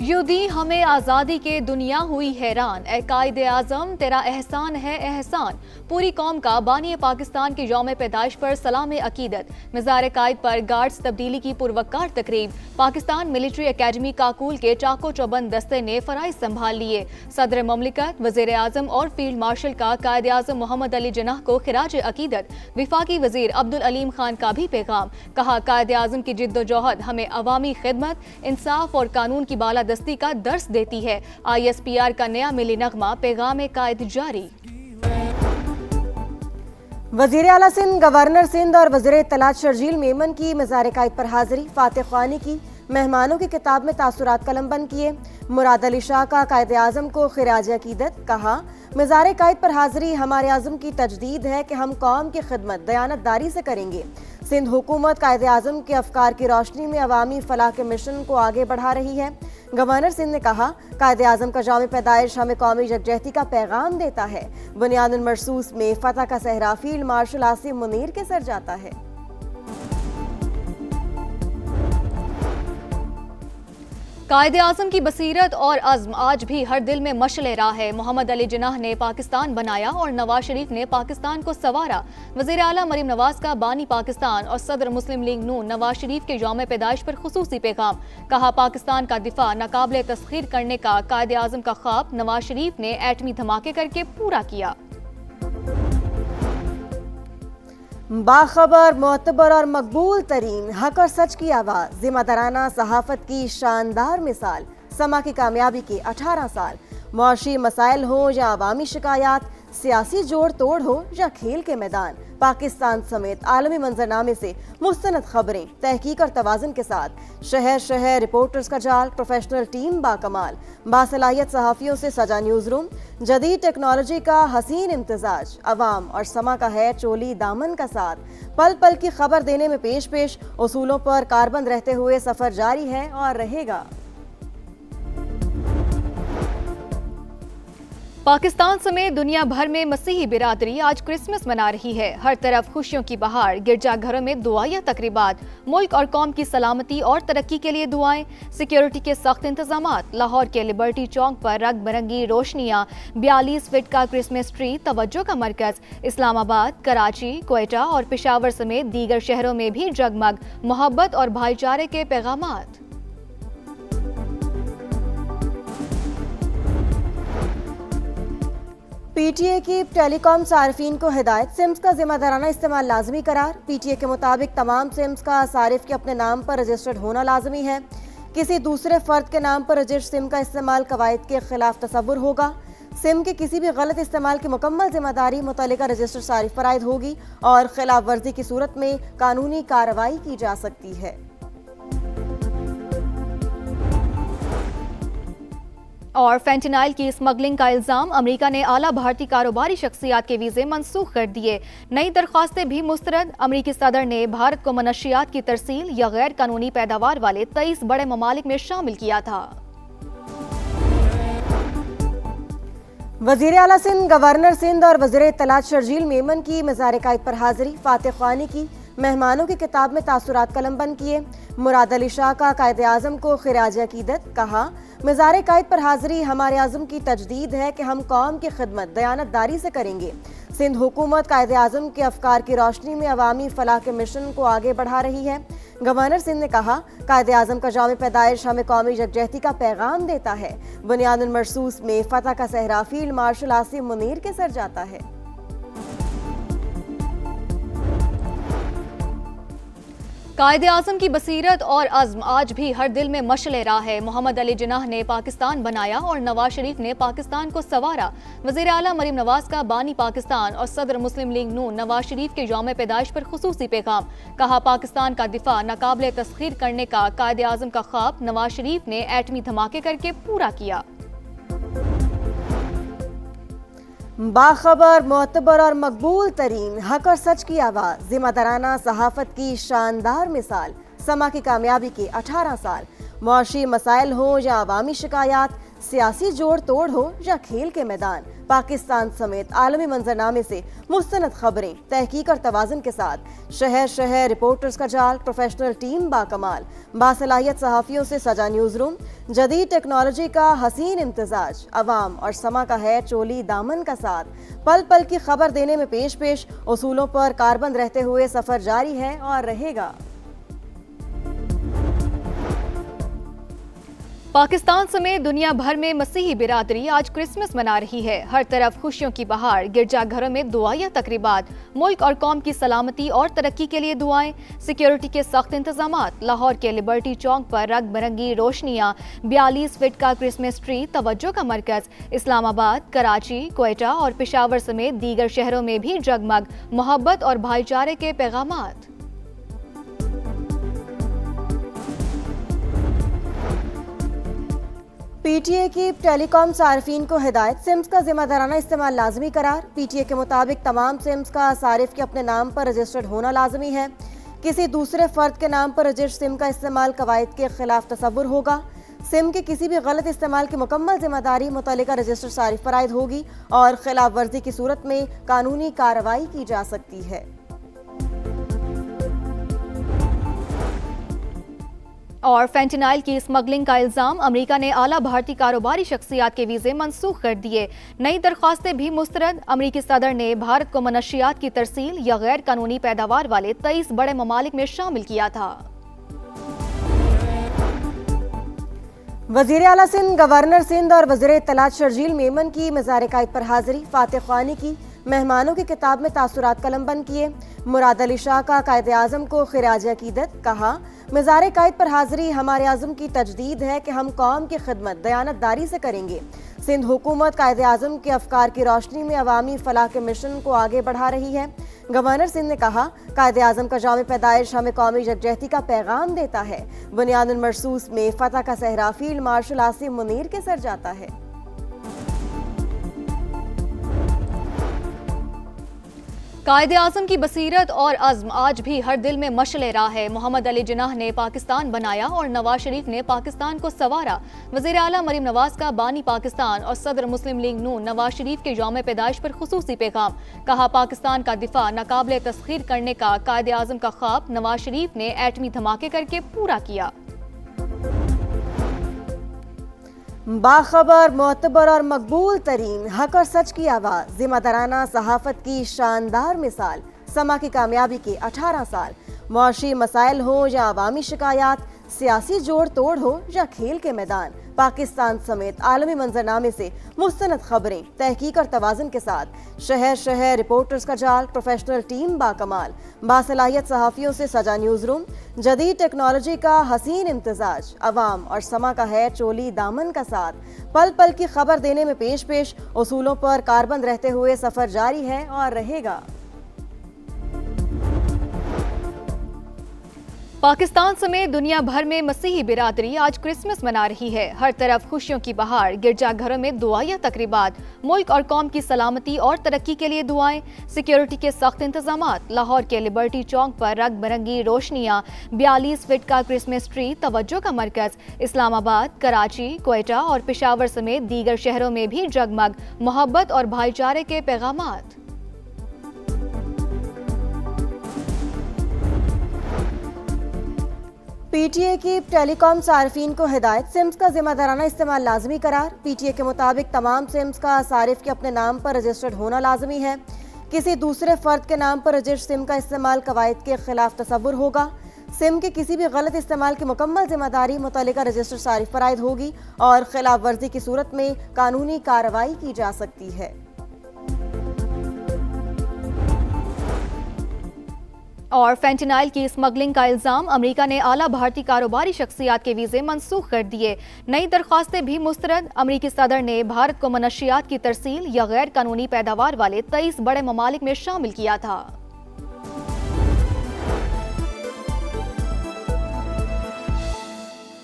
یوں دی ہمیں آزادی کے دنیا ہوئی حیران، اے قائد اعظم تیرا احسان ہے احسان۔ پوری قوم کا بانی پاکستان کے یوم پیدائش پر سلام عقیدت۔ مزار قائد پر گارڈز تبدیلی کی پروقار تقریب۔ پاکستان ملٹری اکیڈمی کاکول کے چاقو چوبند دستے نے فرائض سنبھال لیے۔ صدر مملکت، وزیر اعظم اور فیلڈ مارشل کا قائد اعظم محمد علی جناح کو خراج عقیدت۔ وفاقی وزیر عبدالعلیم خان کا بھی پیغام، کہا قائد اعظم کی جدوجہد ہمیں عوامی خدمت، انصاف اور قانون کی بالادستی کا درس دیتی ہے۔ ISPR کا نیا ملی نغمہ، پیغام قائد جاری۔ وزیر اعلیٰ سندھ، گورنر سندھ اور وزیر اطلاعات شرجیل میمن کی مزار قائد پر حاضری۔ فاتح خوانی کی مہمانوں کی کتاب میں تاثرات قلم بند کیے۔ مراد علی شاہ کا قائد اعظم کو خراج عقیدت، کہا مزار قائد پر حاضری ہمارے عزم کی تجدید ہے کہ ہم قوم کی خدمت دیانت داری سے کریں گے۔ سندھ حکومت قائد اعظم کے افکار کی روشنی میں عوامی فلاح کے مشن کو آگے بڑھا رہی ہے۔ گورنر سندھ نے کہا قائد اعظم کا یوم پیدائش ہمیں قومی یکجہتی کا پیغام دیتا ہے۔ بنیاد المرصوص میں فتح کا صحرا فیلڈ مارشل عاصم منیر کے سر جاتا ہے۔ قائد اعظم کی بصیرت اور عزم آج بھی ہر دل میں مشعل راہ ہے۔ محمد علی جناح نے پاکستان بنایا اور نواز شریف نے پاکستان کو سنوارا۔ وزیر اعلیٰ مریم نواز کا بانی پاکستان اور صدر مسلم لیگ نون نواز شریف کے یوم پیدائش پر خصوصی پیغام، کہا پاکستان کا دفاع ناقابل تسخیر کرنے کا قائد اعظم کا خواب نواز شریف نے ایٹمی دھماکے کر کے پورا کیا۔ باخبر، معتبر اور مقبول ترین حق اور سچ کی آواز، ذمہ دارانہ صحافت کی شاندار مثال، سما کی کامیابی کے 18 سال۔ معاشی مسائل ہوں یا عوامی شکایات، سیاسی جوڑ توڑ ہو یا کھیل کے میدان، پاکستان سمیت عالمی منظرنامے سے مستند خبریں تحقیق اور توازن کے ساتھ۔ شہر شہر رپورٹرز کا جال، پروفیشنل ٹیم باکمال، باصلاحیت صحافیوں سے سجا نیوز روم، جدید ٹیکنالوجی کا حسین امتزاج، عوام اور سما کا ہے چولی دامن کا ساتھ۔ پل پل کی خبر دینے میں پیش اصولوں پر کاربند رہتے ہوئے سفر جاری ہے اور رہے گا۔ پاکستان سمیت دنیا بھر میں مسیحی برادری آج کرسمس منا رہی ہے۔ ہر طرف خوشیوں کی بہار، گرجا گھروں میں دعائیہ تقریبات، ملک اور قوم کی سلامتی اور ترقی کے لیے دعائیں، سیکیورٹی کے سخت انتظامات۔ لاہور کے لبرٹی چوک پر رنگ برنگی روشنیاں، 42 فٹ کا کرسمس ٹری توجہ کا مرکز۔ اسلام آباد، کراچی، کوئٹہ اور پشاور سمیت دیگر شہروں میں بھی جگمگ محبت اور بھائی چارے کے پیغامات۔ پی ٹی اے کی ٹیلی کام صارفین کو ہدایت، سمز کا ذمہ دارانہ استعمال لازمی قرار۔ پی ٹی اے کے مطابق تمام سمز کا صارف کے اپنے نام پر رجسٹرڈ ہونا لازمی ہے۔ کسی دوسرے فرد کے نام پر رجسٹرڈ سم کا استعمال قواعد کے خلاف تصور ہوگا۔ سم کے کسی بھی غلط استعمال کی مکمل ذمہ داری متعلقہ رجسٹرڈ صارف پر عائد ہوگی اور خلاف ورزی کی صورت میں قانونی کارروائی کی جا سکتی ہے۔ اور فینٹینائل کی اسمگلنگ کا الزام، امریکہ نے اعلیٰ بھارتی کاروباری شخصیات کے ویزے منسوخ کر دیے۔ نئی درخواستیں بھی مسترد۔ امریکی صدر نے بھارت کو منشیات کی ترسیل یا غیر قانونی پیداوار والے 23 بڑے ممالک میں شامل کیا تھا۔ وزیر اعلیٰ سندھ، گورنر سندھ اور وزیر اطلاعات شرجیل میمن کی مزار قائد پر حاضری۔ فاتح خوانی کی مہمانوں کی کتاب میں تاثرات قلم بند کیے۔ مراد علی شاہ کا قائد اعظم کو خراج عقیدت، کہا مزار قائد پر حاضری ہمارے عزم کی تجدید ہے کہ ہم قوم کی خدمت دیانت داری سے کریں گے۔ سندھ حکومت قائد اعظم کے افکار کی روشنی میں عوامی فلاح کے مشن کو آگے بڑھا رہی ہے۔ گورنر سندھ نے کہا قائد اعظم کا یوم پیدائش ہمیں قومی یکجہتی کا پیغام دیتا ہے۔ بنیاد المرصوص میں فتح کا صحرا فیلڈ مارشل عاصم منیر کے سر جاتا ہے۔ قائد اعظم کی بصیرت اور عزم آج بھی ہر دل میں مشعل راہ ہے۔ محمد علی جناح نے پاکستان بنایا اور نواز شریف نے پاکستان کو سنوارا۔ وزیر اعلیٰ مریم نواز کا بانی پاکستان اور صدر مسلم لیگ نون نواز شریف کے یوم پیدائش پر خصوصی پیغام، کہا پاکستان کا دفاع ناقابل تسخیر کرنے کا قائد اعظم کا خواب نواز شریف نے ایٹمی دھماکے کر کے پورا کیا۔ باخبر، معتبر اور مقبول ترین حق اور سچ کی آواز، ذمہ دارانہ صحافت کی شاندار مثال، سما کی کامیابی کے 18 سال۔ معاشی مسائل ہوں یا عوامی شکایات، सियासी जोड़ तोड़ हो या खेल के मैदान, पाकिस्तान समेत आलमी मंजरनामे से मुस्तनद खबरें, तहकीक और तवाज़ुन के साथ शहर शहर रिपोर्टर्स का जाल, प्रोफेशनल टीम बाकमाल, बासलाहियत सहाफ़ियों से सजा न्यूज़ रूम, जदीद टेक्नोलॉजी का हसीन इम्तजाज, अवाम और समा का है चोली दामन का साथ, पल पल की खबर देने में पेश पेश, उसूलों पर कारबंद रहते हुए सफ़र जारी है और रहेगा। पाकिस्तान समेत दुनिया भर में मसीही बिरादरी आज क्रिसमस मना रही है। हर तरफ खुशियों की बहार, गिरजाघरों में दुआया तकरीबात, मुल्क और कौम की सलामती और तरक्की के लिए दुआएं, सिक्योरिटी के सख्त इंतजामात। लाहौर के लिबर्टी चौक पर रंग बिरंगी रोशनियां, 42 फीट का क्रिसमस ट्री तवज्जो का मरकज। इस्लामाबाद, कराची, क्वेटा और पेशावर समेत दीगर शहरों में भी जगमग, मोहब्बत और भाईचारे के पैगामात। पीटीए की टेलीकॉम सार्फिन को हिदायत, सिम्स का जिम्मेदाराना इस्तेमाल लाजमी करार। पीटीए के मुताबिक तमाम सिम्स का सारिफ के अपने नाम पर रजिस्टर्ड होना लाजमी है। किसी दूसरे फर्द के नाम पर रजिस्टर्ड सिम का इस्तेमाल कवायद के खिलाफ तसव्वुर होगा। सिम के किसी भी गलत इस्तेमाल की मुकम्मल जिम्मेदारी मुतल्लिका रजिस्टर्ड सारिफ पर आयद होगी और खिलाफ वर्जी की सूरत में कानूनी कार्रवाई की जा सकती है। और फेंटेनाइल की स्मगलिंग का इल्जाम, अमेरिका ने आला भारतीय कारोबारी शख्सियात के वीजे मंसूख कर दिए। नई दरख्वास्तें भी मुस्तरद। अमेरिकी सदर ने भारत को मनशियात की तरसील या गैर कानूनी पैदावार वाले 23 बड़े ममालिक में शामिल किया था। वज़ीर आला सिंध, गवर्नर सिंध और वज़ीर इत्तलात शर्जील मेमन की मज़ार कायद पर हाजिरी, फातिह ख्वानी की। मेहमानों की किताब में तासुरात कलमबंद किए। मुराद अली शाह का कायद आज़म को खिराज अकीदत, कहा मज़ार कायद पर हाजिरी हमारे आज़म की तजदीद है कि हम कौम की खिदमत दयानतदारी से करेंगे। सिंध हुकूमत कायद आज़म के अफकार की रोशनी में अवामी फलाह के मिशन को आगे बढ़ा रही है। गवर्नर सिंध ने कहा कायद आज़म का जाम पैदाइश हमें कौमी यकजहती का पैगाम देता है। बुनियादुल मरसूस में फतह का सहरा फील्ड मार्शल आसिम मुनीर के सर जाता है। कायद आज़म की बसीरत और अज़्म आज भी हर दिल में मशले राह है। मोहम्मद अली जिन्नाह ने पाकिस्तान बनाया और नवाज शरीफ ने पाकिस्तान को संवारा। वज़ीर आला मरीम नवाज का बानी पाकिस्तान और सदर मुस्लिम लीग नून नवाज शरीफ के यौम पैदाइश पर खुसूसी पैगाम, कहा पाकिस्तान का दिफा नाकाबिले तस्खीर करने का कायद आज़म का ख्वाब नवाज शरीफ ने एटमी धमाके करके पूरा किया। बाखबर, मोतबर और मकबूल तरीन हक और सच की आवाज़, जिम्मेदाराना सहाफ़त की शानदार मिसाल, समा की कामयाबी के 18 साल। मुआशी मसाइल हो या अवामी शिकायत, सियासी जोड़ तोड़ हो या खेल के मैदान, पाकिस्तान समेत आलमी मंजरनामे से मुस्तनद खबरें, तहकीक और तवाज़ुन के साथ शहर शहर रिपोर्टर्स का जाल, प्रोफेशनल टीम बाकमाल, बासलाहियत सहाफ़ियों से सजा न्यूज़ रूम, जदीद टेक्नोलॉजी का हसीन इम्तजाज, अवाम और समा का है चोली दामन का साथ, पल पल की खबर देने में पेश पेश, उसूलों पर कारबंद रहते हुए सफ़र जारी है और रहेगा। पाकिस्तान समेत दुनिया भर में मसीही बिरादरी आज क्रिसमस मना रही है। हर तरफ खुशियों की बहार, गिरजाघरों में दुआया तकरीबात, मुल्क और कौम की सलामती और तरक्की के लिए दुआएं, सिक्योरिटी के सख्त इंतजामात। लाहौर के लिबर्टी चौक पर रंग बिरंगी रोशनियां, 42 फीट का क्रिसमस ट्री तवज्जो का मरकज। इस्लामाबाद, कराची, क्वेटा और पेशावर समेत दीगर शहरों में भी जगमग, मोहब्बत और भाईचारे के पैगामात। पीटीए की टेलीकॉम सार्फिन को हिदायत, सिम्स का जिम्मेदाराना इस्तेमाल लाजमी करार। पीटीए के मुताबिक तमाम सिम्स का सारिफ के अपने नाम पर रजिस्टर्ड होना लाजमी है। किसी दूसरे फर्द के नाम पर रजिस्टर्ड सिम का इस्तेमाल कवायद के खिलाफ तसव्वुर होगा। सिम के किसी भी गलत इस्तेमाल की मुकम्मल जिम्मेदारी मुतल्लिका रजिस्टर्ड सारिफ पर आयद होगी और खिलाफ वर्जी की सूरत में कानूनी कार्रवाई की जा सकती है। और फेंटेनाइल की स्मगलिंग का इल्जाम, अमेरिका ने आला भारतीय कारोबारी शख्सियात के वीजे मंसूख कर दिए। नई दरख्वास्तें भी मुस्तरद। अमेरिकी सदर ने भारत को मनशियात की तरसील या गैर कानूनी पैदावार वाले 23 बड़े ममालिक में शामिल किया था।